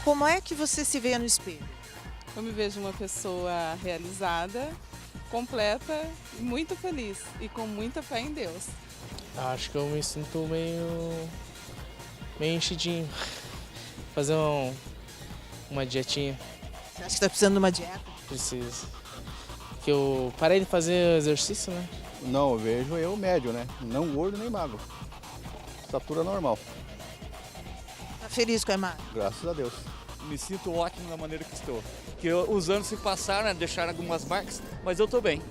Como é que você se vê no espelho? Eu me vejo uma pessoa realizada, completa, muito feliz e com muita fé em Deus. Acho que eu me sinto meio enchidinho. Fazer uma dietinha, Você acha que está precisando de uma dieta? preciso. Que eu parei de fazer exercício, né? Não, eu vejo eu médio, né? Não gordo nem magro. Estatura normal, Tá feliz com a imagem? graças a Deus. Me sinto ótimo da maneira que estou. Que os anos se passaram, né, deixaram algumas marcas, mas eu estou bem.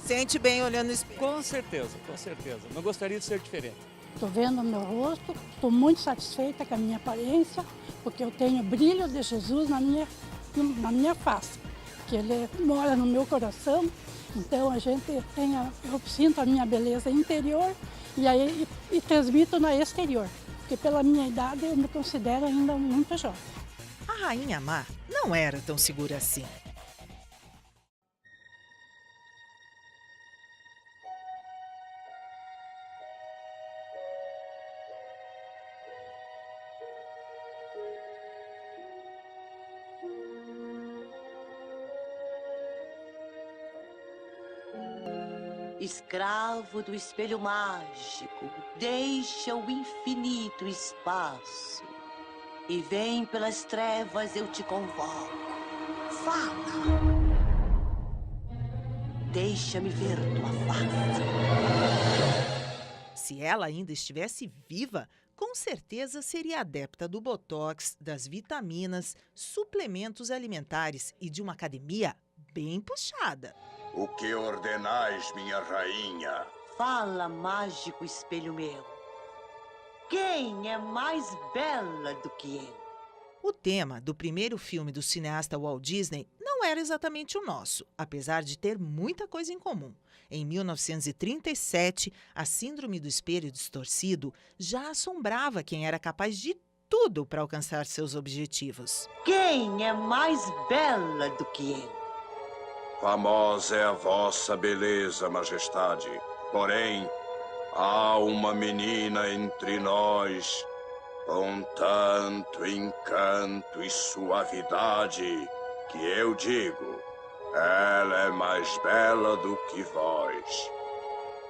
Se sente bem olhando no espelho? Com certeza, com certeza. Não gostaria de ser diferente. Estou vendo o meu rosto, estou muito satisfeita com a minha aparência, porque eu tenho o brilho de Jesus na minha face, que ele mora no meu coração. Então eu sinto a minha beleza interior e transmito na exterior, porque pela minha idade eu me considero ainda muito jovem. A Rainha Má não era tão segura assim. Escravo do espelho mágico, deixa o infinito espaço e vem pelas trevas, eu te convoco. Fala! Deixa-me ver tua face. Se ela ainda estivesse viva, com certeza seria adepta do botox, das vitaminas, suplementos alimentares e de uma academia bem puxada. O que ordenais, minha rainha? Fala, mágico espelho meu. Quem é mais bela do que eu? O tema do primeiro filme do cineasta Walt Disney não era exatamente o nosso, apesar de ter muita coisa em comum. Em 1937, a síndrome do espelho distorcido já assombrava quem era capaz de tudo para alcançar seus objetivos. Quem é mais bela do que eu? Famosa é a vossa beleza, majestade. Porém, há uma menina entre nós com tanto encanto e suavidade que eu digo, ela é mais bela do que vós.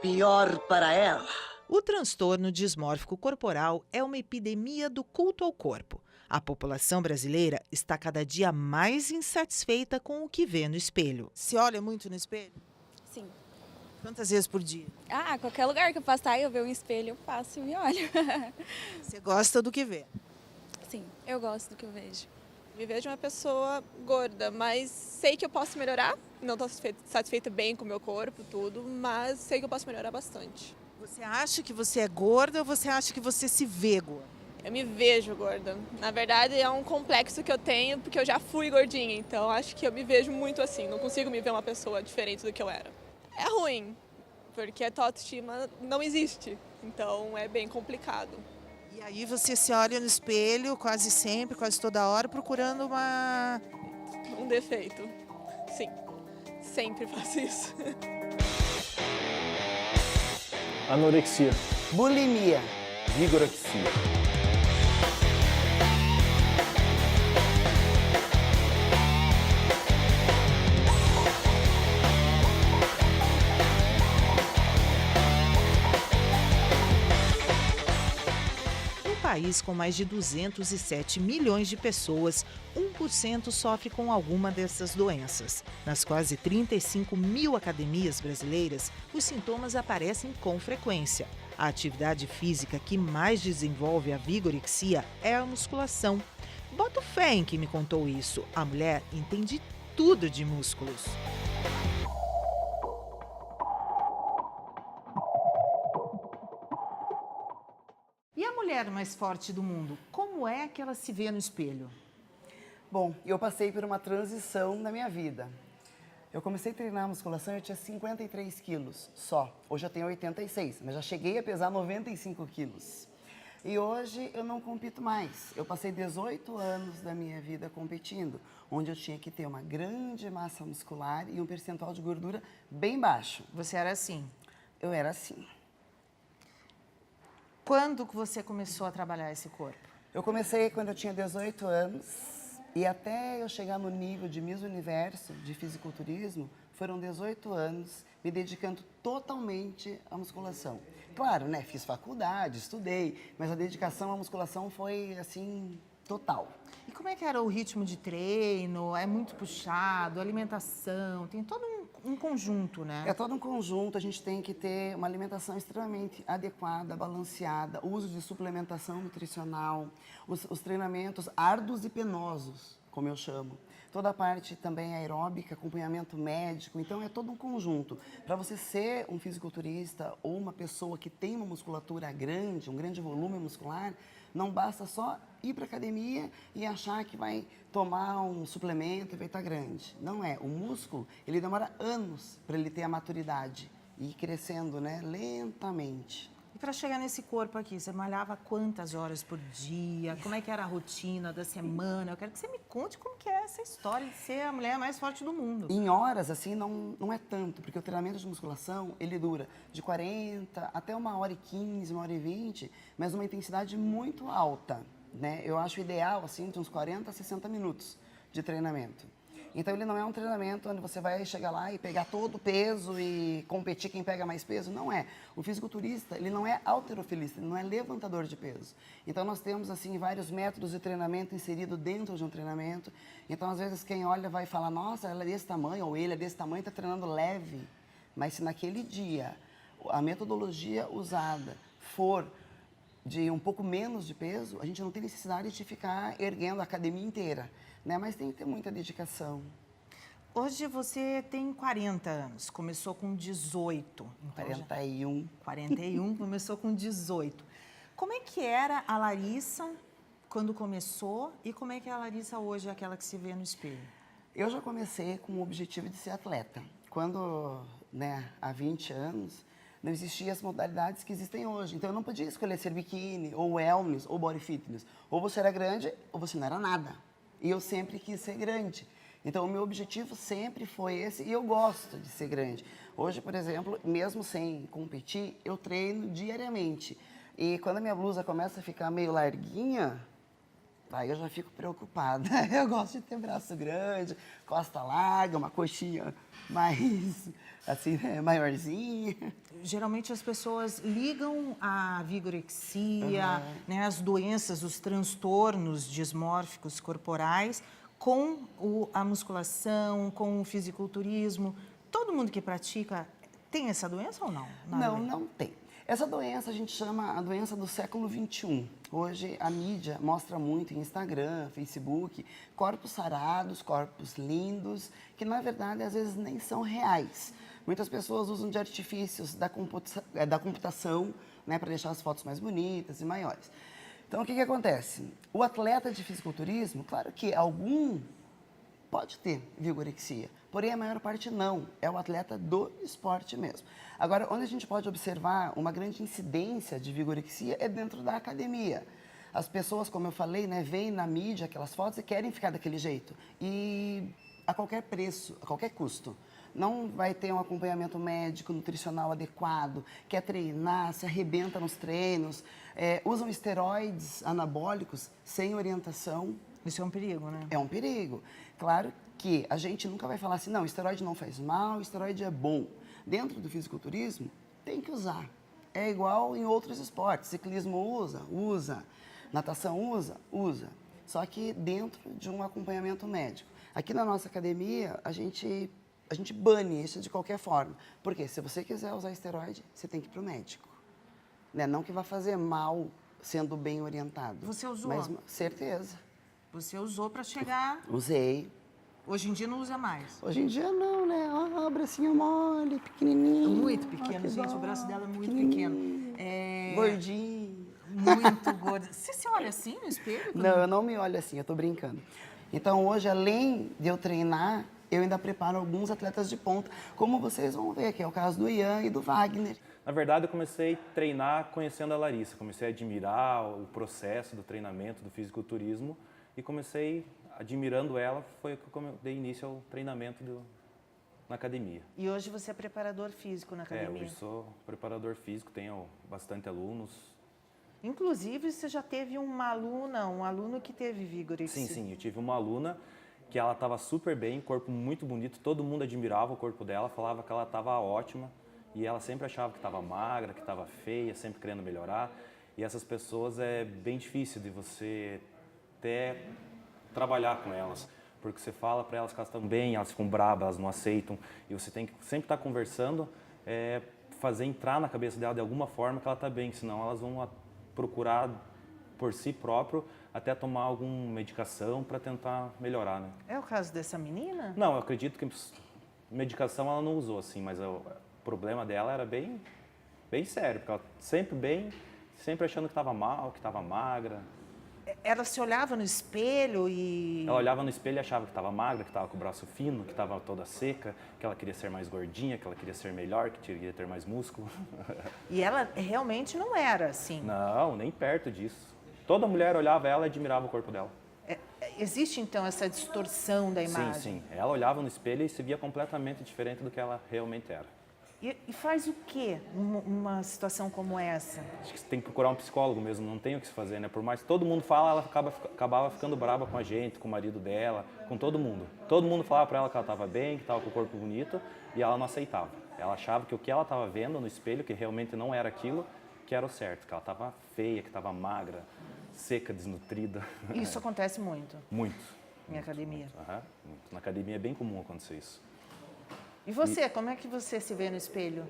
Pior para ela. O transtorno dismórfico corporal é uma epidemia do culto ao corpo. A população brasileira está cada dia mais insatisfeita com o que vê no espelho. Se olha muito no espelho? Sim. Quantas vezes por dia? Qualquer lugar que eu passar e eu ver um espelho, eu passo e me olho. Você gosta do que vê? Sim, eu gosto do que eu vejo. Me vejo uma pessoa gorda, mas sei que eu posso melhorar. Não estou satisfeita bem com o meu corpo, tudo, mas sei que eu posso melhorar bastante. Você acha que você é gorda ou você acha que você se vê gorda? Eu me vejo gorda. Na verdade, é um complexo que eu tenho, porque eu já fui gordinha. Então, acho que eu me vejo muito assim. Não consigo me ver uma pessoa diferente do que eu era. É ruim, porque a tua autoestima não existe. Então, é bem complicado. E aí você se olha no espelho quase sempre, quase toda hora, procurando Um defeito. Sim, sempre faço isso. Anorexia, Bulimia. vigorexia. País com mais de 207 milhões de pessoas, 1% sofre com alguma dessas doenças. Nas quase 35 mil academias brasileiras, os sintomas aparecem com frequência. A atividade física que mais desenvolve a vigorexia é a musculação. Boto fé em quem me contou isso. A mulher entende tudo de músculos. E a mulher mais forte do mundo, como é que ela se vê no espelho? Bom, eu passei por uma transição na minha vida. Eu comecei a treinar musculação e eu tinha 53 quilos só. Hoje eu tenho 86, mas já cheguei a pesar 95 quilos. E hoje eu não compito mais. Eu passei 18 anos da minha vida competindo, onde eu tinha que ter uma grande massa muscular e um percentual de gordura bem baixo. Você era assim? Eu era assim. Quando que você começou a trabalhar esse corpo? Eu comecei quando eu tinha 18 anos e até eu chegar no nível de Miss Universo de fisiculturismo, foram 18 anos me dedicando totalmente à musculação. Claro, né, fiz faculdade, estudei, mas a dedicação à musculação foi, assim, total. E como é que era o ritmo de treino? É muito puxado, alimentação, tem todo um conjunto, né? É todo um conjunto, a gente tem que ter uma alimentação extremamente adequada, balanceada, o uso de suplementação nutricional, os treinamentos árduos e penosos, como eu chamo. Toda a parte também aeróbica, acompanhamento médico, então é todo um conjunto. Para você ser um fisiculturista ou uma pessoa que tem uma musculatura grande, um grande volume muscular, não basta só ir para a academia e achar que vai tomar um suplemento e vai estar grande. Não é. O músculo, ele demora anos para ele ter a maturidade e ir crescendo, né, lentamente. E para chegar nesse corpo aqui, você malhava quantas horas por dia? Como é que era a rotina da semana? Eu quero que você me conte como que é essa história de ser a mulher mais forte do mundo. Em horas, assim, não é tanto, porque o treinamento de musculação, ele dura de 40 até 1h15, 1h20, mas uma intensidade muito alta, né? Eu acho ideal, assim, de uns 40 a 60 minutos de treinamento. Então, ele não é um treinamento onde você vai chegar lá e pegar todo o peso e competir quem pega mais peso. Não é. O fisiculturista, ele não é halterofilista, ele não é levantador de peso. Então, nós temos, assim, vários métodos de treinamento inseridos dentro de um treinamento. Então, às vezes, quem olha vai falar, nossa, ela é desse tamanho, ou ele é desse tamanho, está treinando leve. Mas se naquele dia a metodologia usada for de um pouco menos de peso, a gente não tem necessidade de ficar erguendo a academia inteira, né? Mas tem que ter muita dedicação. Hoje você tem 40 anos, começou com 18. Então 41. 41, começou com 18. Como é que era a Larissa quando começou e como é que a Larissa hoje é aquela que se vê no espelho? Eu já comecei com o objetivo de ser atleta. Quando, né, há 20 anos, não existiam as modalidades que existem hoje. Então, eu não podia escolher ser biquíni, ou wellness, ou body fitness. Ou você era grande, ou você não era nada. E eu sempre quis ser grande. Então, o meu objetivo sempre foi esse, e eu gosto de ser grande. Hoje, por exemplo, mesmo sem competir, eu treino diariamente. E quando a minha blusa começa a ficar meio larguinha, aí eu já fico preocupada. Eu gosto de ter braço grande, costa larga, uma coxinha mais, assim, né, maiorzinha. Geralmente as pessoas ligam a vigorexia, né, as doenças, os transtornos dismórficos corporais com a musculação, com o fisiculturismo. Todo mundo que pratica tem essa doença ou não? Não tem. Essa doença a gente chama a doença do século XXI. Hoje a mídia mostra muito em Instagram, Facebook, corpos sarados, corpos lindos, que na verdade às vezes nem são reais. Muitas pessoas usam de artifícios da computação, né, para deixar as fotos mais bonitas e maiores. Então o que acontece? O atleta de fisiculturismo, claro que algum pode ter vigorexia, porém a maior parte não, é o atleta do esporte mesmo. Agora, onde a gente pode observar uma grande incidência de vigorexia é dentro da academia. As pessoas, como eu falei, né, veem na mídia aquelas fotos e querem ficar daquele jeito. E a qualquer preço, a qualquer custo. Não vai ter um acompanhamento médico, nutricional adequado, quer treinar, se arrebenta nos treinos, usam esteroides anabólicos sem orientação. Isso é um perigo, né? É um perigo. Claro que a gente nunca vai falar assim, não, esteroide não faz mal, esteroide é bom. Dentro do fisiculturismo, tem que usar. É igual em outros esportes. Ciclismo usa. Natação usa. Só que dentro de um acompanhamento médico. Aqui na nossa academia, a gente bane isso de qualquer forma. Porque se você quiser usar esteroide, você tem que ir para o médico. Né? Não que vá fazer mal sendo bem orientado. Você usou? Mas, certeza. Você usou para chegar... Usei. Hoje em dia não usa mais? Hoje em dia não, né? O bracinho mole, pequenininho. Muito pequeno, gente. O braço dela é muito pequeno. Gordinho. Muito gordo. Você se olha assim no espelho? Não, eu não me olho assim, eu tô brincando. Então, hoje, além de eu treinar, eu ainda preparo alguns atletas de ponta, como vocês vão ver, que é o caso do Ian e do Wagner. Na verdade, eu comecei a treinar conhecendo a Larissa. Comecei a admirar o processo do treinamento do fisiculturismo e comecei, admirando ela, foi que eu dei início ao treinamento na academia. E hoje você é preparador físico na academia? Hoje sou preparador físico, tenho bastante alunos. Inclusive, você já teve um aluno que teve vigorexia. Sim, eu tive uma aluna que ela estava super bem, corpo muito bonito, todo mundo admirava o corpo dela, falava que ela estava ótima e ela sempre achava que estava magra, que estava feia, sempre querendo melhorar. E essas pessoas é bem difícil de você até trabalhar com elas, porque você fala para elas que elas estão bem, elas ficam bravas, elas não aceitam, e você tem que sempre estar conversando, fazer entrar na cabeça dela de alguma forma que ela está bem, senão elas vão procurar por si próprio até tomar alguma medicação para tentar melhorar, né? É o caso dessa menina? Não, eu acredito que medicação ela não usou assim, mas o problema dela era bem sério, porque ela sempre achando que estava mal, que estava magra. Ela se olhava no espelho e... Ela olhava no espelho e achava que estava magra, que estava com o braço fino, que estava toda seca, que ela queria ser mais gordinha, que ela queria ser melhor, que queria ter mais músculo. E ela realmente não era assim? Não, nem perto disso. Toda mulher olhava ela e admirava o corpo dela. Existe, então, essa distorção da imagem? Sim. Ela olhava no espelho e se via completamente diferente do que ela realmente era. E faz o quê numa situação como essa? Acho que você tem que procurar um psicólogo mesmo, não tem o que se fazer, né? Por mais que todo mundo fala, ela acabava ficando brava com a gente, com o marido dela, com todo mundo. Todo mundo falava para ela que ela estava bem, que estava com o corpo bonito, e ela não aceitava. Ela achava que o que ela estava vendo no espelho, que realmente não era aquilo, que era o certo, que ela estava feia, que estava magra, seca, desnutrida. Isso acontece muito? Muito. Em academia? Muito. Na academia é bem comum acontecer isso. E você, como é que você se vê no espelho?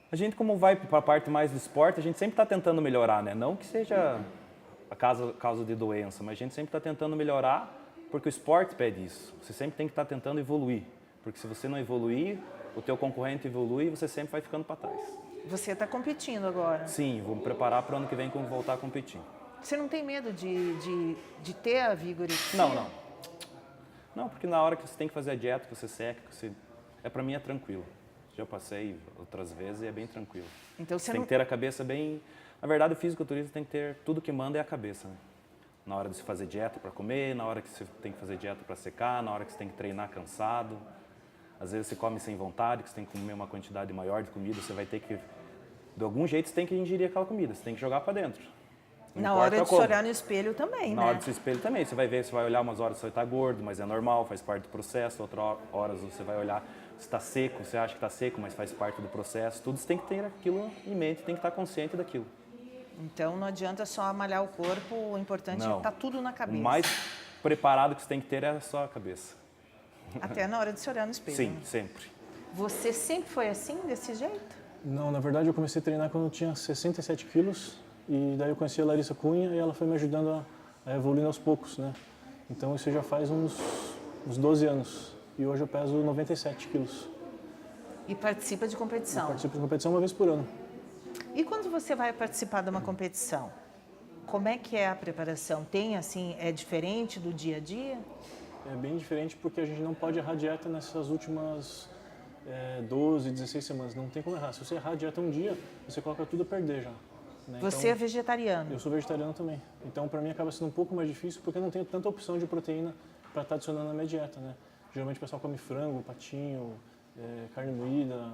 A gente, como vai para a parte mais do esporte, a gente sempre está tentando melhorar, né? Não que seja a causa de doença, mas a gente sempre está tentando melhorar porque o esporte pede isso. Você sempre tem que estar tentando evoluir, porque se você não evoluir, o teu concorrente evolui e você sempre vai ficando para trás. Você está competindo agora? Sim, vou me preparar para o ano que vem voltar a competir. Você não tem medo de ter a vigorexia? Não. Não, porque na hora que você tem que fazer a dieta, que você seca, para mim é tranquilo. Já passei outras vezes e é bem tranquilo. Então você tem que ter a cabeça bem... Na verdade, o fisiculturismo tem que ter... Tudo que manda é a cabeça, né? Na hora de se fazer dieta para comer, na hora que você tem que fazer dieta para secar, na hora que você tem que treinar cansado. Às vezes você come sem vontade, que você tem que comer uma quantidade maior de comida, você vai ter que... De algum jeito você tem que ingerir aquela comida, você tem que jogar para dentro. Na hora de se olhar no espelho também, né? Na hora de se espelho também. Você vai ver, você vai olhar umas horas você vai estar gordo, mas é normal, faz parte do processo. Outras horas você vai olhar se está seco, você acha que está seco, mas faz parte do processo. Tudo você tem que ter aquilo em mente, tem que estar consciente daquilo. Então não adianta só malhar o corpo, o importante é estar tudo na cabeça. O mais preparado que você tem que ter é só a cabeça. Até na hora de se olhar no espelho. Sim, né? sempre. Você sempre foi assim, desse jeito? Não, na verdade eu comecei a treinar quando eu tinha 67 quilos. E daí eu conheci a Larissa Cunha e ela foi me ajudando a evoluir aos poucos, né? Então isso já faz uns 12 anos. E hoje eu peso 97 quilos. E participa de competição? Eu participo de competição uma vez por ano. E quando você vai participar de uma competição, como é que é a preparação? Tem, assim, é diferente do dia a dia? É bem diferente porque a gente não pode errar dieta nessas últimas 12, 16 semanas. Não tem como errar. Se você errar a dieta um dia, você coloca tudo a perder já. Né? Você é vegetariano? Eu sou vegetariano também. Então, para mim, acaba sendo um pouco mais difícil porque eu não tenho tanta opção de proteína para estar adicionando na minha dieta, né? Geralmente o pessoal come frango, patinho, carne moída,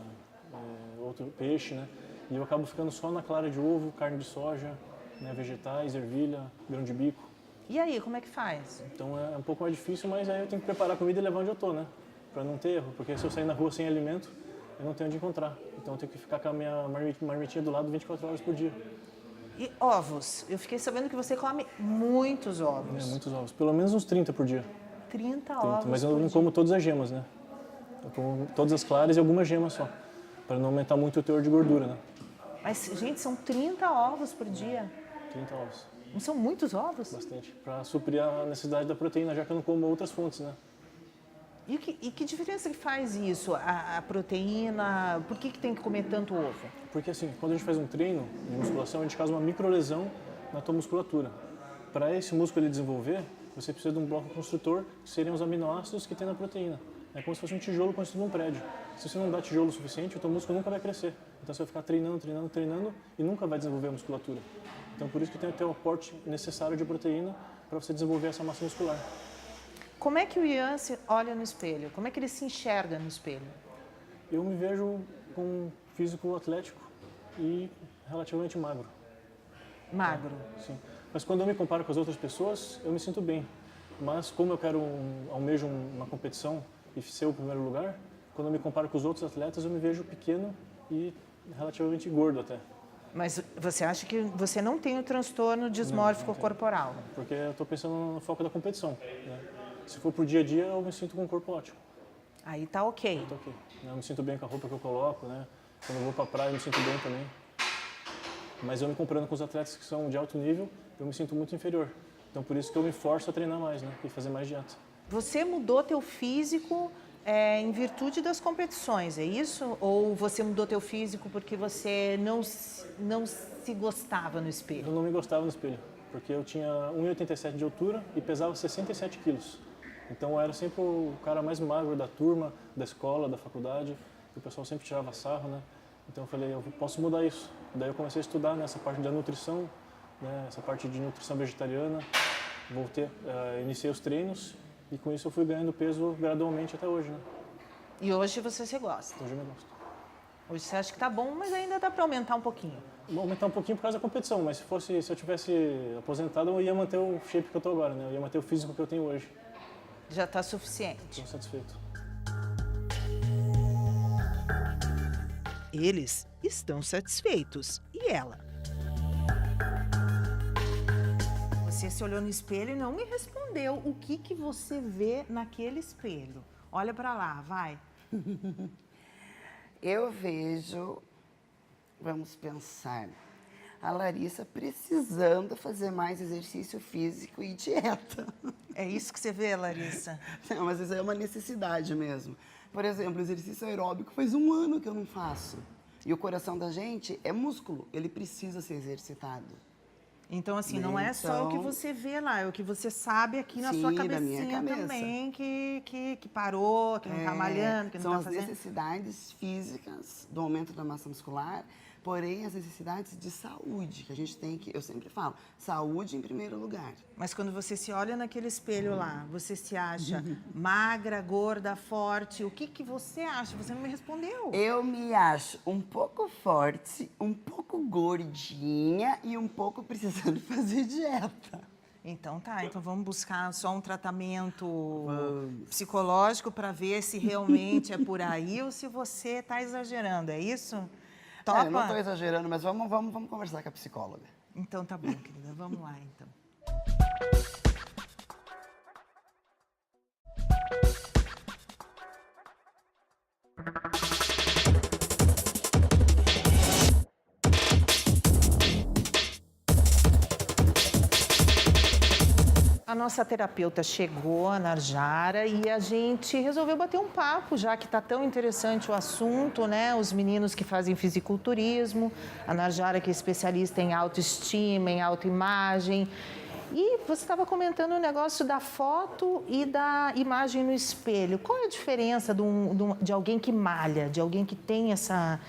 outro peixe, né? E eu acabo ficando só na clara de ovo, carne de soja, né? Vegetais, ervilha, grão de bico. E aí, como é que faz? Então é um pouco mais difícil, mas aí eu tenho que preparar a comida e levar onde eu tô, né? Para não ter erro, porque se eu sair na rua sem alimento, eu não tenho onde encontrar. Então eu tenho que ficar com a minha marmitinha do lado 24 horas por dia. E ovos? Eu fiquei sabendo que você come muitos ovos. Muitos ovos. Pelo menos uns 30 por dia. 30 ovos Mas eu não como todas as gemas, né? Eu como todas as claras e algumas gemas só. Para não aumentar muito o teor de gordura, né? Mas, gente, são 30 ovos por dia? 30 ovos. Não são muitos ovos? Bastante. Para suprir a necessidade da proteína, já que eu não como outras fontes, né? E que diferença que faz isso, a proteína? Por que tem que comer tanto ovo? Porque assim, quando a gente faz um treino de musculação, a gente causa uma microlesão na tua musculatura. Para esse músculo ele desenvolver, você precisa de um bloco construtor, que seriam os aminoácidos que tem na proteína. É como se fosse um tijolo construído num prédio. Se você não dá tijolo o suficiente, o teu músculo nunca vai crescer. Então você vai ficar treinando e nunca vai desenvolver a musculatura. Então por isso que tem que ter o aporte necessário de proteína para você desenvolver essa massa muscular. Como é que o Ian se olha no espelho? Como é que ele se enxerga no espelho? Eu me vejo com um físico atlético e relativamente magro. Magro. Sim. Mas quando eu me comparo com as outras pessoas, eu me sinto bem. Mas como eu quero, almejo uma competição e ser o primeiro lugar, quando eu me comparo com os outros atletas, eu me vejo pequeno e relativamente gordo até. Mas você acha que você não tem o transtorno dismórfico corporal? Porque eu estou pensando no foco da competição, né? Se for pro dia a dia, eu me sinto com um corpo ótimo. Aí tá ok. Tá ok. Eu me sinto bem com a roupa que eu coloco, né? Quando eu vou pra praia, eu me sinto bem também. Mas eu me comparando com os atletas que são de alto nível, eu me sinto muito inferior. Então, por isso que eu me forço a treinar mais, né? E fazer mais dieta. Você mudou teu físico em virtude das competições, é isso? Ou você mudou teu físico porque você não se gostava no espelho? Eu não me gostava no espelho, porque eu tinha 1,87 de altura e pesava 67 quilos. Então, eu era sempre o cara mais magro da turma, da escola, da faculdade. O pessoal sempre tirava sarro, né? Então, eu falei, eu posso mudar isso. Daí, eu comecei a estudar nessa parte da nutrição, né? Essa parte de nutrição vegetariana. Iniciei os treinos e com isso eu fui ganhando peso gradualmente até hoje, né? E hoje você gosta? Hoje eu me gosto. Hoje você acha que tá bom, mas ainda dá para aumentar um pouquinho? Vou aumentar um pouquinho por causa da competição, mas se eu tivesse aposentado, eu ia manter o shape que eu tô agora, né? Eu ia manter o físico que eu tenho hoje. Já tá suficiente? Estou satisfeito. Eles estão satisfeitos. E ela? Você se olhou no espelho e não me respondeu o que você vê naquele espelho. Olha para lá, vai. Eu vejo, vamos pensar, a Larissa precisando fazer mais exercício físico e dieta. É isso que você vê, Larissa? Não, mas isso é uma necessidade mesmo. Por exemplo, exercício aeróbico faz 1 ano que eu não faço. E o coração da gente é músculo, ele precisa ser exercitado. Então, assim, não é só o que você vê lá, é o que você sabe aqui na sua cabecinha também, que parou, que não está malhando, que não está fazendo. São as necessidades físicas do aumento da massa muscular, porém as necessidades de saúde, que a gente tem que, eu sempre falo, saúde em primeiro lugar. Mas quando você se olha naquele espelho lá, você se acha magra, gorda, forte, o que você acha? Você não me respondeu. Eu me acho um pouco forte, um pouco gordinha e um pouco precisando fazer dieta. Então tá, então vamos buscar só um tratamento psicológico para ver se realmente é por aí ou se você está exagerando, é isso? Topa? Eu não estou exagerando, mas vamos conversar com a psicóloga. Então tá bom, querida, vamos lá então. A nossa terapeuta chegou, a Narjara, e a gente resolveu bater um papo, já que está tão interessante o assunto, né? Os meninos que fazem fisiculturismo, a Narjara que é especialista em autoestima, em autoimagem. E você estava comentando o negócio da foto e da imagem no espelho. Qual é a diferença de alguém que malha, de alguém que tem essa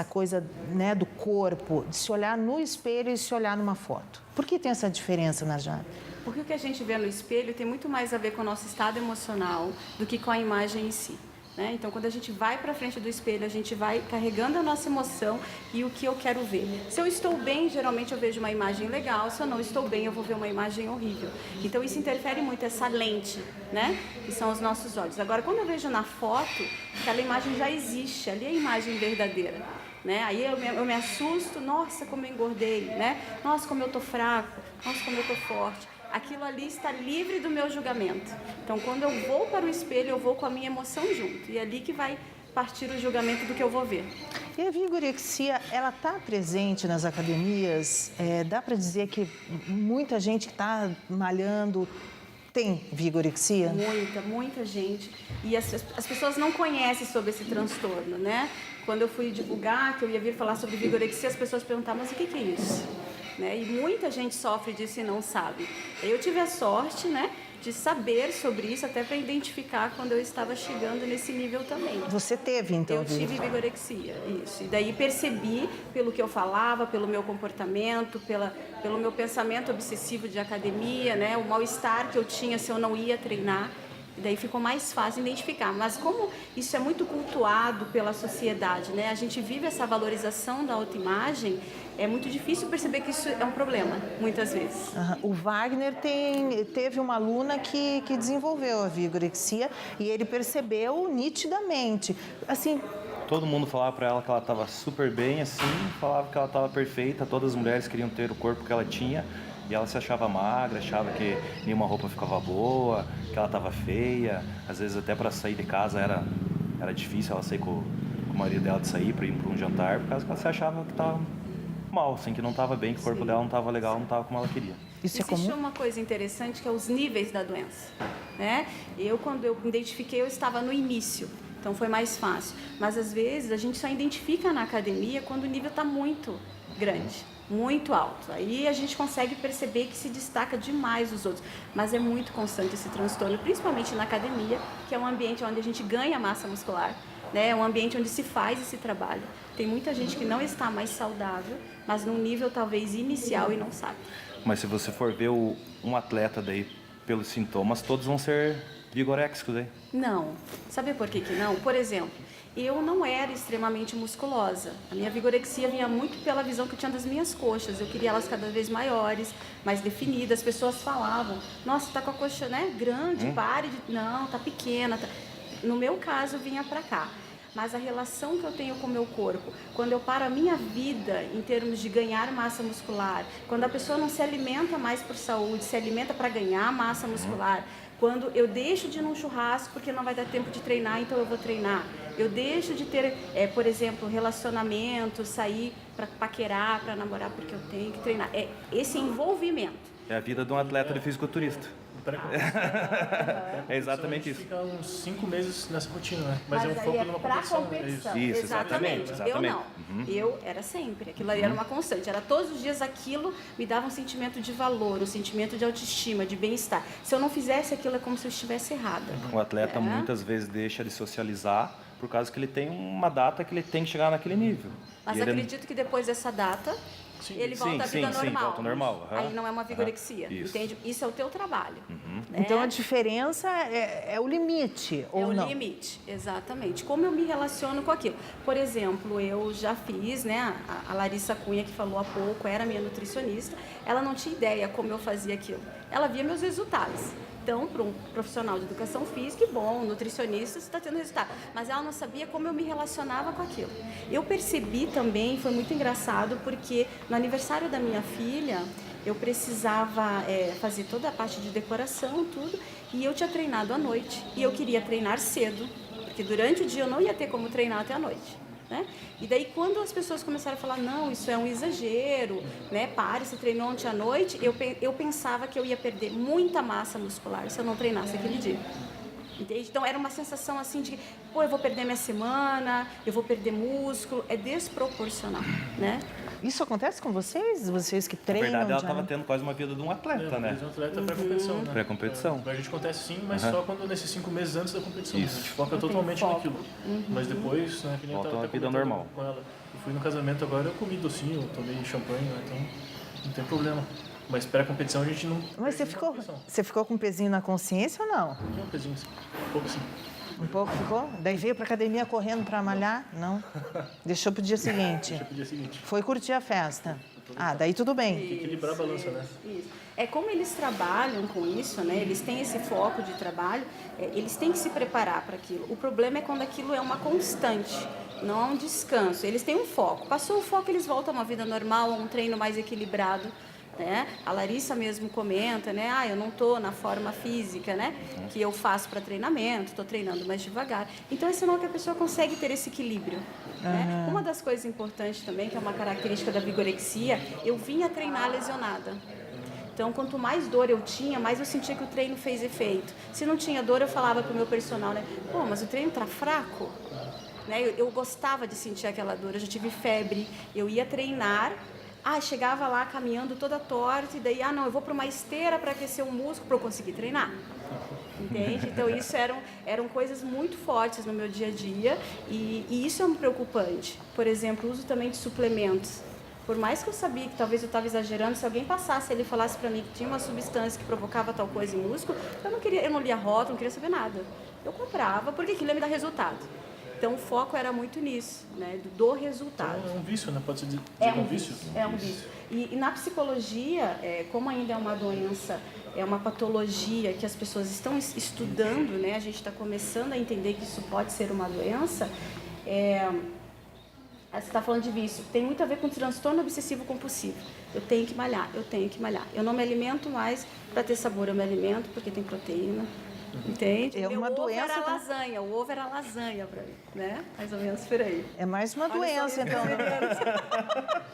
coisa, né, do corpo, de se olhar no espelho e se olhar numa foto? Por que tem essa diferença, Narjara? Porque o que a gente vê no espelho tem muito mais a ver com o nosso estado emocional do que com a imagem em si, né? Então, quando a gente vai para frente do espelho, a gente vai carregando a nossa emoção e o que eu quero ver. Se eu estou bem, geralmente eu vejo uma imagem legal. Se eu não estou bem, eu vou ver uma imagem horrível. Então, isso interfere muito, essa lente, né? Que são os nossos olhos. Agora, quando eu vejo na foto, aquela imagem já existe, ali é a imagem verdadeira. Né? Aí eu me assusto, nossa, como eu engordei, né? Nossa, como eu tô fraco, nossa, como eu tô forte. Aquilo ali está livre do meu julgamento. Então, quando eu vou para o espelho, eu vou com a minha emoção junto. E é ali que vai partir o julgamento do que eu vou ver. E a vigorexia, ela está presente nas academias? Dá para dizer que muita gente que está malhando tem vigorexia? Muita gente. E as pessoas não conhecem sobre esse transtorno, né? Quando eu fui divulgar, que eu ia vir falar sobre vigorexia, as pessoas perguntavam, mas o que é isso? Né? E muita gente sofre disso e não sabe. Eu tive a sorte, né, de saber sobre isso, até para identificar quando eu estava chegando nesse nível também. Você teve, então? Eu tive vigorexia, isso. E daí percebi, pelo que eu falava, pelo meu comportamento, pelo meu pensamento obsessivo de academia, né, o mal-estar que eu tinha se eu não ia treinar. E daí ficou mais fácil identificar. Mas como isso é muito cultuado pela sociedade, né? A gente vive essa valorização da autoimagem, é muito difícil perceber que isso é um problema, muitas vezes. O Wagner teve uma aluna que desenvolveu a vigorexia e ele percebeu nitidamente. Assim, todo mundo falava para ela que ela estava super bem, assim, falava que ela estava perfeita, todas as mulheres queriam ter o corpo que ela tinha. E ela se achava magra, achava que nenhuma roupa ficava boa, que ela estava feia. Às vezes até para sair de casa era difícil ela sair com o marido dela de sair para ir para um jantar, por causa que ela se achava que estava mal, assim, que não estava bem, que o corpo dela não estava legal, não estava como ela queria. Isso é comum? Existe uma coisa interessante que é os níveis da doença, né? Quando eu identifiquei, eu estava no início. Então foi mais fácil. Mas às vezes a gente só identifica na academia quando o nível está muito grande, muito alto. Aí a gente consegue perceber que se destaca demais dos outros. Mas é muito constante esse transtorno, principalmente na academia, que é um ambiente onde a gente ganha massa muscular, né? É um ambiente onde se faz esse trabalho. Tem muita gente que não está mais saudável, mas num nível talvez inicial e não sabe. Mas se você for ver um atleta daí, pelos sintomas, todos vão ser vigoréxicos aí? Não. Sabe por que não? Por exemplo, eu não era extremamente musculosa. A minha vigorexia vinha muito pela visão que eu tinha das minhas coxas. Eu queria elas cada vez maiores, mais definidas. As pessoas falavam, nossa, tá com a coxa, né, grande, pare de... Não, tá pequena. Tá... No meu caso, vinha pra cá. Mas a relação que eu tenho com o meu corpo, quando eu paro a minha vida em termos de ganhar massa muscular, quando a pessoa não se alimenta mais por saúde, se alimenta para ganhar massa muscular, quando eu deixo de ir num churrasco porque não vai dar tempo de treinar, então eu vou treinar. Eu deixo de ter, por exemplo, relacionamento, sair para paquerar, para namorar porque eu tenho que treinar. É esse envolvimento. É a vida de um atleta de fisiculturista. É exatamente isso. Fica uns 5 meses nessa rotina, né? Mas é um foco numa competição. Isso, exatamente. Eu não. Eu era sempre. Aquilo ali era uma constante. Era todos os dias aquilo me dava um sentimento de valor, um sentimento de autoestima, de bem-estar. Se eu não fizesse aquilo, é como se eu estivesse errada. O atleta muitas vezes deixa de socializar por causa que ele tem uma data que ele tem que chegar naquele nível. Mas acredito que depois dessa data... ele volta à vida normal. Sim, volta ao normal. Aí não é uma vigorexia, entende? Isso é o teu trabalho. Né? Então a diferença é o limite, ou não? É o limite, exatamente. Como eu me relaciono com aquilo. Por exemplo, eu já fiz, né? A Larissa Cunha, que falou há pouco, era minha nutricionista, ela não tinha ideia como eu fazia aquilo. Ela via meus resultados. Então, para um profissional de educação física, bom, nutricionista, você está tendo resultado. Mas ela não sabia como eu me relacionava com aquilo. Eu percebi também, foi muito engraçado, porque no aniversário da minha filha, eu precisava fazer toda a parte de decoração, tudo, e eu tinha treinado à noite. E eu queria treinar cedo, porque durante o dia eu não ia ter como treinar até a noite. Né? E daí quando as pessoas começaram a falar, não, isso é um exagero, né? Pare, você treinou ontem à noite, eu pensava que eu ia perder muita massa muscular se eu não treinasse aquele dia. Entende? Então era uma sensação assim de, pô, eu vou perder minha semana, eu vou perder músculo, é desproporcional, né? Isso acontece com vocês? Vocês que treinam? Na verdade, ela estava tendo quase uma vida de um atleta, né? De um atleta pré-competição, né? Pré-competição. A gente acontece sim, mas só quando nesses 5 meses antes da competição. Isso. A gente foca totalmente naquilo. Mas depois, né, que nem volta a vida normal. Com ela. Eu fui no casamento agora, eu comi docinho, tomei champanhe, né? Então não tem problema. Mas pré-competição a gente não... Mas você ficou com um pezinho na consciência ou não? Um pezinho, sim. Um pouco sim. Um pouco ficou? Daí veio pra academia correndo pra malhar? Não? Deixou pro dia seguinte? Deixou pro dia seguinte. Foi curtir a festa? Ah, daí tudo bem. Tem que equilibrar a balança, né? Isso. É como eles trabalham com isso, né? Eles têm esse foco de trabalho, eles têm que se preparar para aquilo. O problema é quando aquilo é uma constante, não é um descanso. Eles têm um foco. Passou o foco, eles voltam a uma vida normal, a um treino mais equilibrado. Né? A Larissa mesmo comenta, né? Eu não estou na forma física, né? Que eu faço para treinamento, estou treinando mais devagar. Então é sinal que a pessoa consegue ter esse equilíbrio. Né? Uma das coisas importantes também, que é uma característica da vigorexia, eu vinha treinar lesionada. Então, quanto mais dor eu tinha, mais eu sentia que o treino fez efeito. Se não tinha dor, eu falava para o meu personal, né? Pô, mas o treino está fraco. Né? Eu gostava de sentir aquela dor, eu já tive febre, eu ia treinar. Chegava lá caminhando toda torta e daí, não, eu vou para uma esteira para aquecer o músculo para eu conseguir treinar. Entende? Então, isso eram coisas muito fortes no meu dia a dia e isso é um preocupante. Por exemplo, o uso também de suplementos. Por mais que eu sabia que talvez eu estava exagerando, se alguém passasse, ele falasse para mim que tinha uma substância que provocava tal coisa em músculo, eu não lia rótulo, não queria saber nada. Eu comprava porque aquilo ia me dar resultado. Então o foco era muito nisso, né, do resultado. Então, é um vício, né? Pode ser dizer um vício. É um vício. E na psicologia, como ainda é uma doença, é uma patologia que as pessoas estão estudando, né? A gente está começando a entender que isso pode ser uma doença. Você está falando de vício, tem muito a ver com transtorno obsessivo compulsivo. Eu tenho que malhar, eu tenho que malhar. Eu não me alimento mais para ter sabor, eu me alimento porque tem proteína. Entende? É uma doença. O ovo era lasanha para mim, né? Mais ou menos por aí. É mais uma doença, então.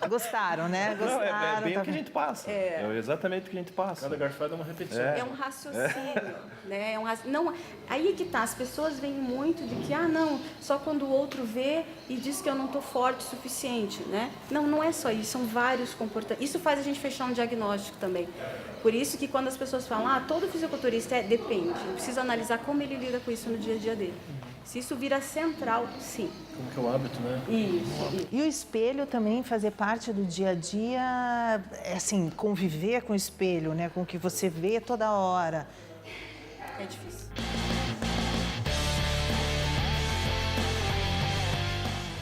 Gostaram, né? Gostaram. Não, é bem o que a gente passa. É exatamente o que a gente passa. Cada garfada é uma repetição. É um raciocínio, né? Não, aí que tá, as pessoas veem muito de que, não, só quando o outro vê e diz que eu não estou forte o suficiente, né? Não é só isso, são vários comportamentos. Isso faz a gente fechar um diagnóstico também. Por isso que quando as pessoas falam, todo fisiculturista depende, eu preciso analisar como ele lida com isso no dia a dia dele. Se isso vira central, sim. Como que é o hábito, né? Isso. E o espelho também fazer parte do dia a dia, assim, conviver com o espelho, né? Com o que você vê toda hora. É difícil.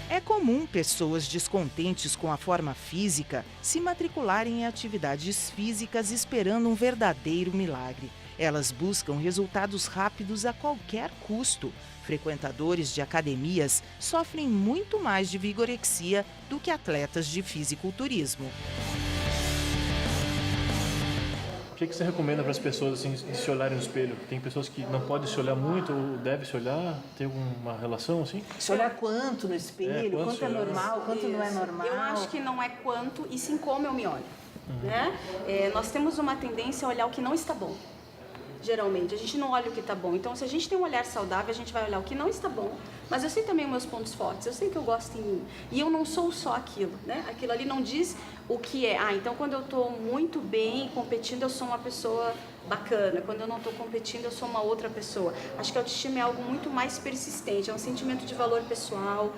É comum pessoas descontentes com a forma física se matricularem em atividades físicas esperando um verdadeiro milagre. Elas buscam resultados rápidos a qualquer custo. Frequentadores de academias sofrem muito mais de vigorexia do que atletas de fisiculturismo. O que você recomenda para as pessoas assim, se olharem no espelho? Tem pessoas que não podem se olhar muito ou devem se olhar? Tem alguma relação assim? Se olhar quanto no espelho, quanto é normal, quanto não é normal? Eu acho que não é quanto e sim como eu me olho. Né? Nós temos uma tendência a olhar o que não está bom. Geralmente, a gente não olha o que está bom. Então, se a gente tem um olhar saudável, a gente vai olhar o que não está bom, mas eu sei também os meus pontos fortes, eu sei que eu gosto em mim. E eu não sou só aquilo, né? Aquilo ali não diz o que é. Então, quando eu estou muito bem competindo, eu sou uma pessoa bacana. Quando eu não estou competindo, eu sou uma outra pessoa. Acho que a autoestima é algo muito mais persistente, é um sentimento de valor pessoal.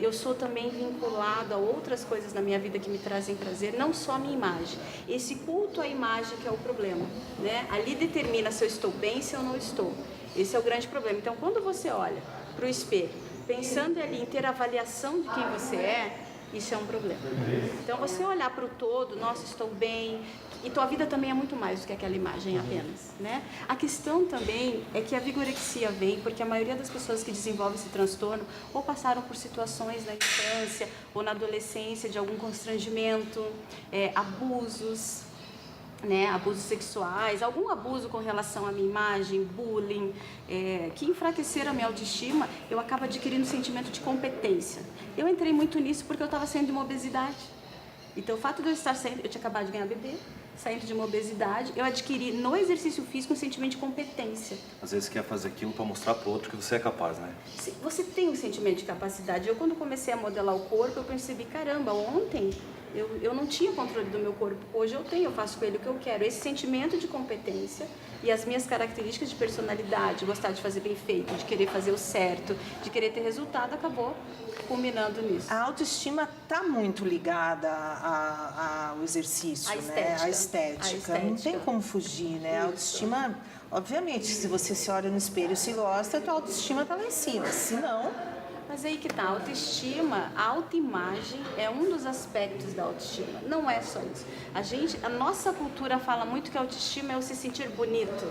Eu sou também vinculada a outras coisas na minha vida que me trazem prazer, não só a minha imagem. Esse culto à imagem que é o problema, né? Ali determina se eu estou bem, se eu não estou. Esse é o grande problema. Então, quando você olha para o espelho, pensando ali em ter avaliação de quem você é, isso é um problema. Então, você olhar para o todo, nossa, estou bem, e tua vida também é muito mais do que aquela imagem apenas, né? A questão também é que a vigorexia vem porque a maioria das pessoas que desenvolvem esse transtorno ou passaram por situações na infância ou na adolescência de algum constrangimento, abusos, né, abusos sexuais, algum abuso com relação à minha imagem, bullying, que enfraqueceram a minha autoestima, eu acabo adquirindo um sentimento de competência. Eu entrei muito nisso porque eu estava saindo de uma obesidade. Então, o fato de eu estar saindo, eu tinha acabado de ganhar bebê, saindo de uma obesidade, eu adquiri no exercício físico um sentimento de competência. Às vezes você quer fazer aquilo para mostrar para o outro que você é capaz, né? Você tem um sentimento de capacidade. Eu, quando comecei a modelar o corpo, eu percebi, caramba, ontem eu não tinha controle do meu corpo. Hoje eu tenho, eu faço com ele o que eu quero. Esse sentimento de competência e as minhas características de personalidade, gostar de fazer bem feito, de querer fazer o certo, de querer ter resultado, acabou culminando nisso. A autoestima está muito ligada ao exercício, né? A estética. Não tem como fugir, né? A autoestima, obviamente, se você se olha no espelho e se gosta, a tua autoestima está lá em cima. Se não... Mas aí que tá, a autoestima, a autoimagem é um dos aspectos da autoestima, não é só isso. A nossa cultura fala muito que a autoestima é o se sentir bonito,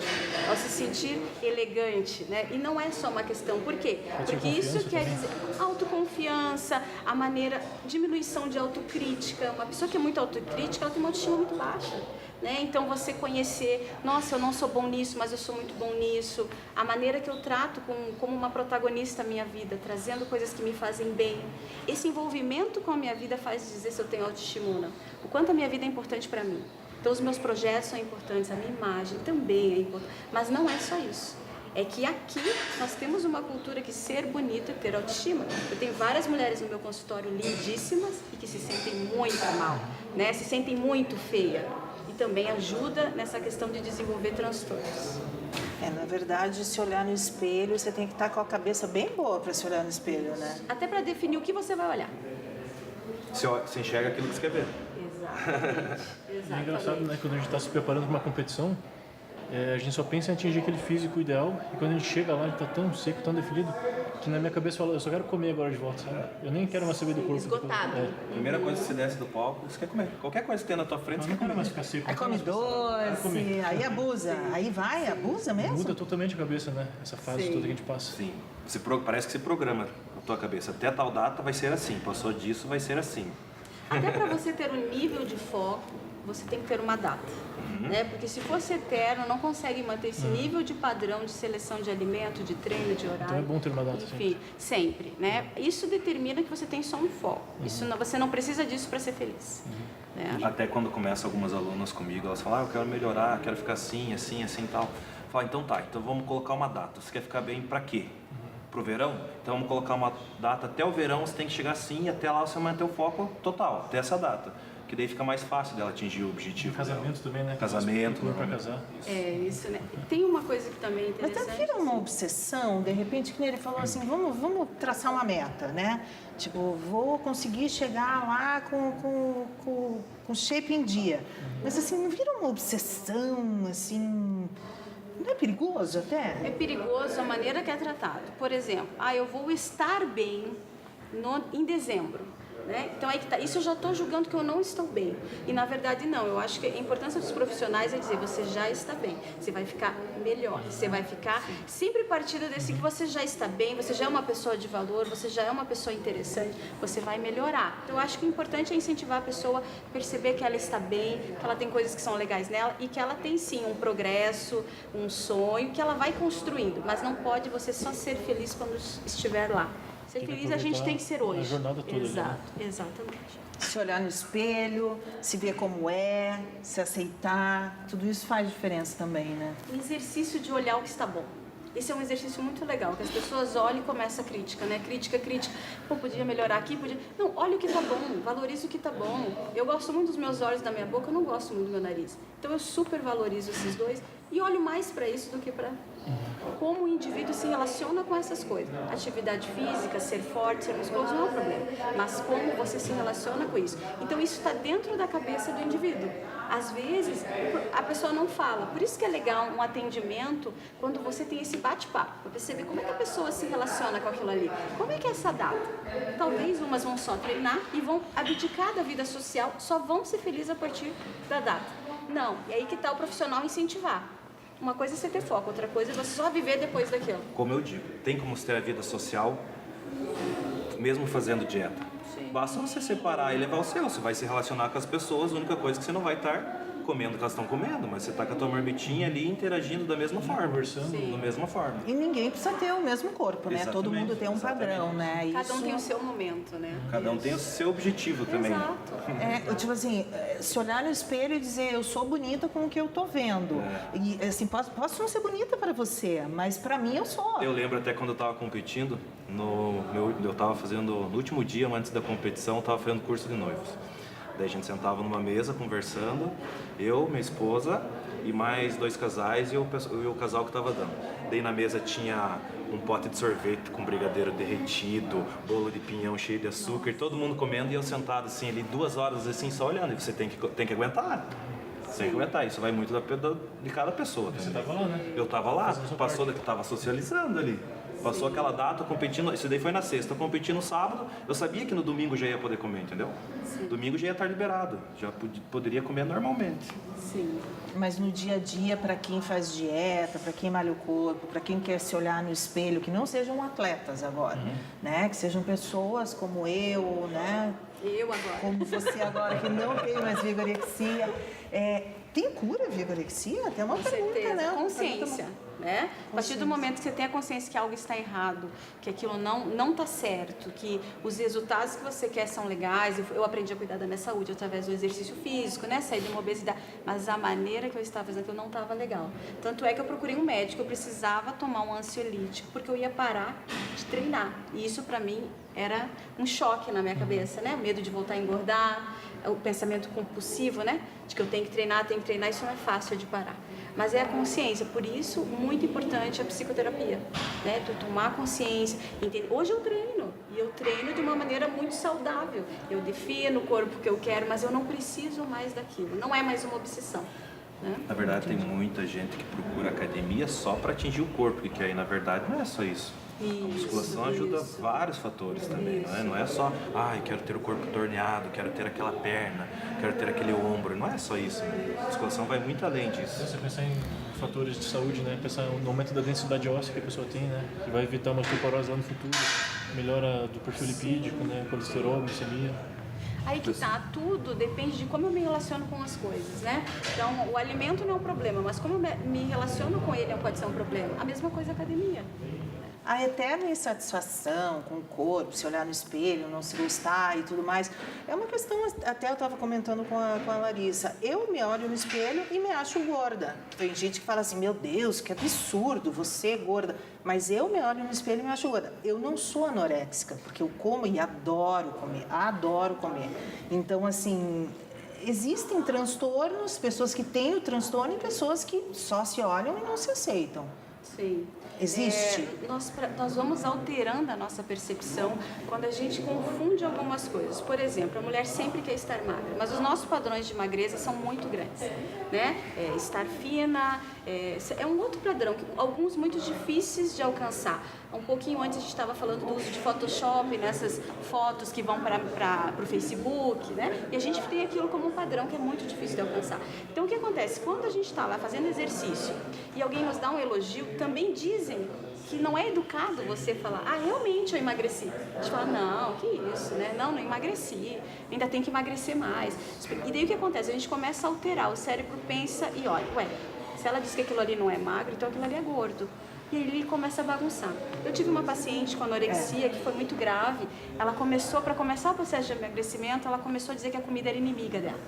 é o se sentir elegante, né? E não é só uma questão, por quê? Porque isso quer dizer autoconfiança, a maneira, diminuição de autocrítica. Uma pessoa que é muito autocrítica, ela tem uma autoestima muito baixa. Né? Então, você conhecer, nossa, eu não sou bom nisso, mas eu sou muito bom nisso. A maneira que eu trato como uma protagonista a minha vida, trazendo coisas que me fazem bem. Esse envolvimento com a minha vida faz dizer se eu tenho autoestima ou não. O quanto a minha vida é importante para mim. Então, os meus projetos são importantes, a minha imagem também é importante. Mas não é só isso. É que aqui nós temos uma cultura que ser bonito é ter autoestima. Eu tenho várias mulheres no meu consultório lindíssimas e que se sentem muito mal, né? Se sentem muito feia. E também ajuda nessa questão de desenvolver transtornos. Na verdade, se olhar no espelho, você tem que estar com a cabeça bem boa para se olhar no espelho, né? Até para definir o que você vai olhar. Você enxerga aquilo que você quer ver. Exatamente. É engraçado, né? Quando a gente está se preparando para uma competição, a gente só pensa em atingir aquele físico ideal e quando a gente chega lá, ele está tão seco, tão definido, que na minha cabeça eu falo, eu só quero comer agora de volta, sabe? Eu nem quero mais saber do corpo. Esgotado. A primeira coisa que você desce do palco, você quer comer. Qualquer coisa que tem na tua frente, você quer comer. Mais ficar seco. Aí come doce, aí abusa. Aí vai, abusa mesmo? Muda totalmente a cabeça, né? Essa fase toda que a gente passa. Sim. Parece que você programa a tua cabeça. Até tal data vai ser assim, passou disso vai ser assim. Até para você ter um nível de foco, você tem que ter uma data. Né? Porque se fosse eterno, não consegue manter esse nível de padrão de seleção de alimento, de treino, de horário. Então é bom ter uma data sempre. Né? Isso determina que você tem só um foco. Isso não, você não precisa disso para ser feliz. Né? Até quando começam algumas alunas comigo, elas falam, eu quero melhorar, quero ficar assim, assim, assim e tal. Fala, então tá, então vamos colocar uma data. Você quer ficar bem para quê? Pro verão? Então vamos colocar uma data até o verão, você tem que chegar assim e até lá você manter o foco total, até essa data. Que daí fica mais fácil dela atingir o objetivo. Casamento também, né? Casamento. Para casar. Isso, né? Tem uma coisa que também é interessante. Mas vira uma obsessão, de repente, que nem ele falou assim, vamos traçar uma meta, né? Tipo, vou conseguir chegar lá com shape em dia. Mas assim, não vira uma obsessão, assim... Não é perigoso até? É perigoso a maneira que é tratado. Por exemplo, eu vou estar bem em dezembro. Né? Então aí que tá. Isso eu já estou julgando que eu não estou bem. E na verdade não. Eu acho que a importância dos profissionais é dizer, você já está bem, você vai ficar melhor, você vai ficar sempre partindo desse que você já está bem, você já é uma pessoa de valor, você já é uma pessoa interessante, você vai melhorar. Então eu acho que o importante é incentivar a pessoa a perceber que ela está bem, que ela tem coisas que são legais nela e que ela tem sim um progresso, um sonho que ela vai construindo, mas não pode você só ser feliz quando estiver lá. Ser feliz a gente tem que ser hoje. A jornada toda. Exato, exatamente. Se olhar no espelho, se ver como é, se aceitar, tudo isso faz diferença também, né? O exercício de olhar o que está bom. Esse é um exercício muito legal, que as pessoas olham e começa a crítica, né? Crítica. Pô, podia melhorar aqui, podia... Não, olha o que tá bom, valoriza o que tá bom. Eu gosto muito dos meus olhos, da minha boca, eu não gosto muito do meu nariz. Então eu super valorizo esses dois e olho mais para isso do que para como o indivíduo se relaciona com essas coisas. Atividade física, ser forte, ser musculoso não é um problema, mas como você se relaciona com isso. Então isso está dentro da cabeça do indivíduo. Às vezes a pessoa não fala, por isso que é legal um atendimento quando você tem esse bate-papo, para perceber como é que a pessoa se relaciona com aquilo ali. Como é que é essa data? Talvez umas vão só treinar e vão abdicar da vida social, só vão ser felizes a partir da data. Não, e aí que está o profissional incentivar. Uma coisa é você ter foco, outra coisa é você só viver depois daquilo. Como eu digo, tem como você ter a vida social mesmo fazendo dieta. Sim. Basta você separar e levar o seu. Você vai se relacionar com as pessoas, a única coisa que você não vai estar comendo o que elas estão comendo, mas você está com a tua marmitinha ali interagindo da mesma forma, conversando da mesma forma. E ninguém precisa ter o mesmo corpo, né? Exatamente, Todo mundo tem um padrão, né? Cada um tem o seu momento, né? Cada um tem o seu objetivo também. Exato. Tipo assim, se olhar no espelho e dizer, eu sou bonita com o que eu tô vendo. E assim, posso não ser bonita para você, mas para mim eu sou. Eu lembro até quando eu estava competindo, eu estava fazendo, no último dia antes da competição, eu estava fazendo curso de noivos. Daí a gente sentava numa mesa conversando, eu, minha esposa e mais 2 casais e o casal que estava dando. Daí na mesa tinha um pote de sorvete com brigadeiro derretido, bolo de pinhão cheio de açúcar, e todo mundo comendo e eu sentado assim ali 2 horas assim só olhando. E você tem que aguentar. Você tem que aguentar, isso vai muito de cada pessoa. Você estava lá, né? Eu estava lá, passou daqui, estava socializando ali. Passou aquela data, competindo, isso daí foi na sexta, competi no sábado, eu sabia que no domingo já ia poder comer, entendeu? Sim. Domingo já ia estar liberado, já poderia comer normalmente. Sim. Mas no dia a dia, para quem faz dieta, para quem malha o corpo, para quem quer se olhar no espelho, que não sejam atletas agora, né? Que sejam pessoas como eu, né? Eu agora. Como você agora, que não tem mais vigorexia. Tem cura a vigorexia? Tem uma pergunta, certeza. né? Consciência, né? A partir do momento que você tem a consciência que algo está errado, que aquilo não está certo, que os resultados que você quer são legais. Eu aprendi a cuidar da minha saúde através do exercício físico, né? Sair de uma obesidade. Mas a maneira que eu estava fazendo aquilo não estava legal. Tanto é que eu procurei um médico, eu precisava tomar um ansiolítico, porque eu ia parar de treinar. E isso, para mim, era um choque na minha cabeça, né? O medo de voltar a engordar, o pensamento compulsivo, né? De que eu tenho que treinar, isso não é fácil de parar. Mas é a consciência, por isso, muito importante a psicoterapia, né? Tu tomar consciência, entender. Hoje eu treino, E eu treino de uma maneira muito saudável. Eu defino o corpo que eu quero, mas eu não preciso mais daquilo. Não é mais uma obsessão. Né? Na verdade, tem muita gente que procura academia só para atingir o corpo, porque aí, na verdade, não é só isso. A musculação ajuda vários fatores também, não é? Não é só, eu quero ter o corpo torneado, quero ter aquela perna, quero ter aquele ombro. Não é só isso. Né? A musculação vai muito além disso. Você pensar em fatores de saúde, né? Pensar no aumento da densidade óssea que a pessoa tem, né? Que vai evitar uma osteoporose lá no futuro, melhora do perfil lipídico, né? Colesterol, glicemia. Aí que tá, tudo depende de como eu me relaciono com as coisas, né? Então, o alimento não é um problema, mas como eu me relaciono com ele pode ser um problema. A mesma coisa a academia. A eterna insatisfação com o corpo, se olhar no espelho, não se gostar e tudo mais, é uma questão, até eu estava comentando com a Larissa, eu me olho no espelho e me acho gorda. Tem gente que fala assim, meu Deus, que absurdo, você é gorda. Mas eu me olho no espelho e me acho gorda. Eu não sou anoréxica, porque eu como e adoro comer. Então, assim, existem transtornos, pessoas que têm o transtorno e pessoas que só se olham e não se aceitam. Sim. Existe? Nós vamos alterando a nossa percepção quando a gente confunde algumas coisas. Por exemplo, a mulher sempre quer estar magra, mas os nossos padrões de magreza são muito grandes, né? Estar fina é um outro padrão, alguns muito difíceis de alcançar. Um pouquinho antes a gente estava falando do uso de Photoshop, nessas fotos que vão para o Facebook, né? E a gente tem aquilo como um padrão que é muito difícil de alcançar. Então, o que acontece? Quando a gente está lá fazendo exercício e alguém nos dá um elogio, também dizem que não é educado você falar, realmente eu emagreci. A gente fala, não, que isso, né? Não emagreci, ainda tem que emagrecer mais. E daí o que acontece? A gente começa a alterar, o cérebro pensa e olha, se ela diz que aquilo ali não é magro, então aquilo ali é gordo. E aí ele começa a bagunçar. Eu tive uma paciente com anorexia que foi muito grave. Ela para começar o processo de emagrecimento, ela começou a dizer que a comida era inimiga dela.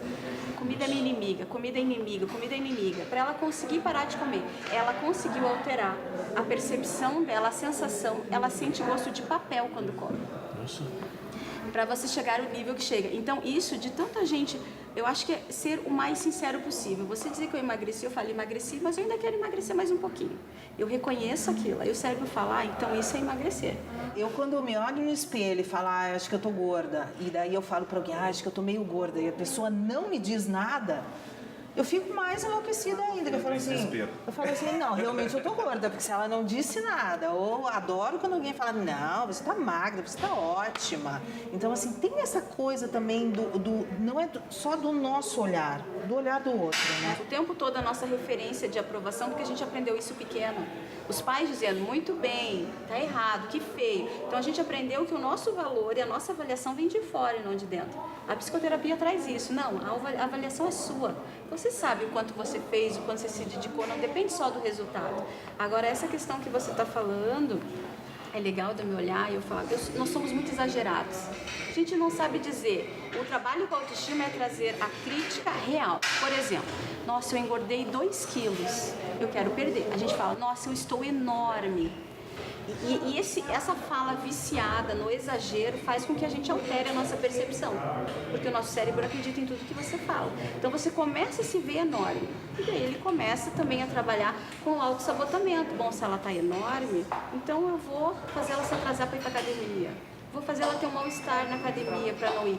Comida é minha inimiga, comida é inimiga, comida é inimiga. Para ela conseguir parar de comer, ela conseguiu alterar a percepção dela, a sensação. Ela sente gosto de papel quando come. Para você chegar ao nível que chega. Então, isso de tanta gente, eu acho que é ser o mais sincero possível. Você dizer que eu emagreci, eu falo emagreci, mas eu ainda quero emagrecer mais um pouquinho. Eu reconheço aquilo, aí o cérebro fala, então isso é emagrecer. Eu, quando eu me olho no espelho e falo, acho que eu tô gorda, e daí eu falo para alguém, acho que eu tô meio gorda, e a pessoa não me diz nada, eu fico mais enlouquecida ainda. Eu falo assim, não, realmente eu tô gorda, porque se ela não disse nada, ou adoro quando alguém fala, não, você tá magra, você tá ótima. Então, assim, tem essa coisa também não é só do nosso olhar, do olhar do outro, né? O tempo todo a nossa referência de aprovação, porque a gente aprendeu isso pequeno. Os pais dizendo, muito bem, tá errado, que feio. Então a gente aprendeu que o nosso valor e a nossa avaliação vem de fora e não de dentro. A psicoterapia traz isso. Não, a avaliação é sua. Você sabe o quanto você fez, o quanto você se dedicou, não depende só do resultado. Agora, essa questão que você está falando, é legal de me olhar e eu falar, nós somos muito exagerados. A gente não sabe dizer, o trabalho com a autoestima é trazer a crítica real. Por exemplo, nossa, eu engordei 2 quilos, eu quero perder. A gente fala, nossa, eu estou enorme. E essa fala viciada no exagero faz com que a gente altere a nossa percepção, porque o nosso cérebro acredita em tudo que você fala. Então você começa a se ver enorme, e daí ele começa também a trabalhar com o autossabotamento. Bom, se ela está enorme, então eu vou fazer ela se atrasar para ir para a academia. Vou fazer ela ter um mal-estar na academia para não ir,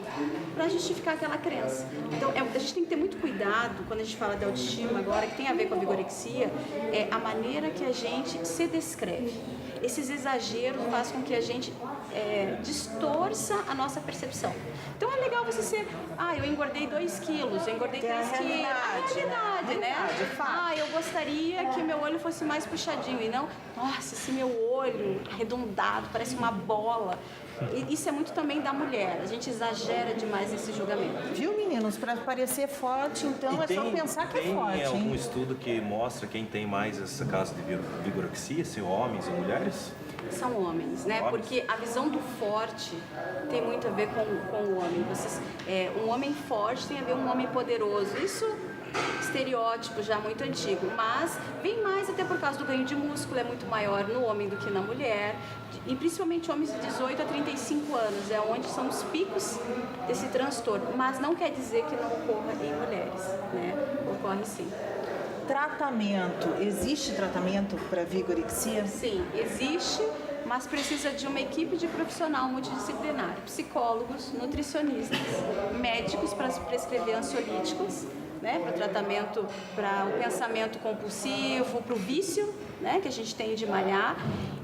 para justificar aquela crença. Então, a gente tem que ter muito cuidado quando a gente fala de autoestima agora, que tem a ver com a vigorexia, é a maneira que a gente se descreve. Esses exageros fazem com que a gente distorça a nossa percepção. Então, é legal você ser, eu engordei 2 quilos, eu engordei 3 quilos. A realidade, né? Eu gostaria que meu olho fosse mais puxadinho e não, nossa, esse meu olho arredondado, parece uma bola. Isso é muito também da mulher, a gente exagera demais esse julgamento. Viu, meninos? Para parecer forte, então só pensar que é forte. Tem algum estudo que mostra quem tem mais esse caso de vigorexia, se homens ou mulheres? São homens, né? Porque a visão do forte tem muito a ver com o homem. Um homem forte tem a ver com um homem poderoso. Isso estereótipo já muito antigo, mas vem mais até por causa do ganho de músculo, é muito maior no homem do que na mulher, e principalmente homens de 18 a 35 anos, é onde são os picos desse transtorno, mas não quer dizer que não ocorra em mulheres, né? Ocorre sim. Tratamento, existe tratamento para vigorexia? Sim, existe. mas precisa de uma equipe de profissional multidisciplinar, psicólogos, nutricionistas, médicos para prescrever ansiolíticos, né, para o tratamento, para o pensamento compulsivo, para o vício, né, que a gente tem de malhar,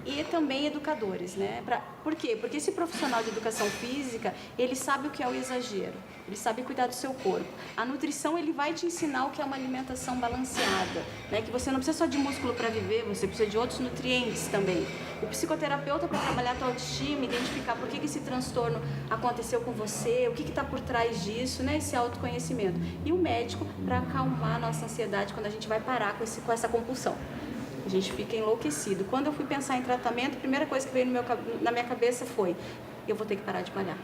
e também educadores, né? Por quê? Porque esse profissional de educação física, ele sabe o que é o exagero, ele sabe cuidar do seu corpo. A nutrição, ele vai te ensinar o que é uma alimentação balanceada, né? Que você não precisa só de músculo para viver, você precisa de outros nutrientes também. O psicoterapeuta para trabalhar a tua autoestima, identificar por que esse transtorno aconteceu com você, o que está por trás disso, né? Esse autoconhecimento. E o médico para acalmar a nossa ansiedade quando a gente vai parar com essa compulsão. A gente fica enlouquecido. Quando eu fui pensar em tratamento, a primeira coisa que veio na minha cabeça foi: eu vou ter que parar de malhar.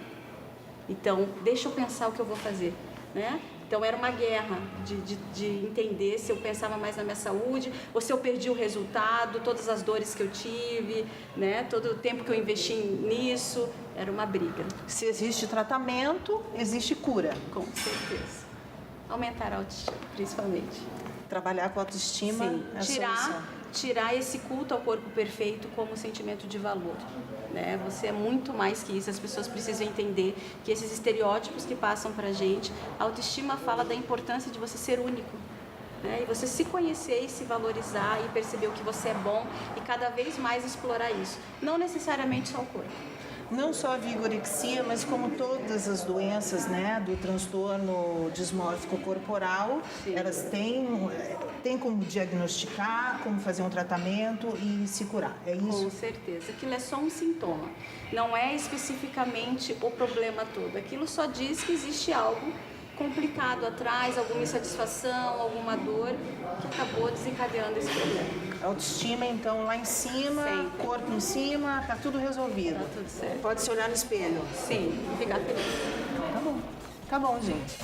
Então, deixa eu pensar o que eu vou fazer, né? Então, era uma guerra de entender se eu pensava mais na minha saúde ou se eu perdi o resultado, todas as dores que eu tive, né? Todo o tempo que eu investi nisso, era uma briga. Se existe tratamento, existe cura. Com certeza. Aumentar a autoestima, principalmente. Trabalhar com a autoestima é a solução. Tirar esse culto ao corpo perfeito como sentimento de valor, né? Você é muito mais que isso. As pessoas precisam entender que esses estereótipos que passam pra gente, a autoestima fala da importância de você ser único, né? E você se conhecer e se valorizar e perceber o que você é bom e cada vez mais explorar isso. Não necessariamente só o corpo. Não só a vigorexia, mas como todas as doenças, né, do transtorno dismórfico corporal, sim, elas têm como diagnosticar, como fazer um tratamento e se curar, é isso? Com certeza, aquilo é só um sintoma, não é especificamente o problema todo, aquilo só diz que existe algo complicado atrás, alguma insatisfação, alguma dor que acabou desencadeando esse problema. Autoestima, então, lá em cima, sempre. Corpo em cima, tá tudo resolvido. Tá tudo certo. Pode se olhar no espelho. Sim, e ficar feliz. Tá bom, gente.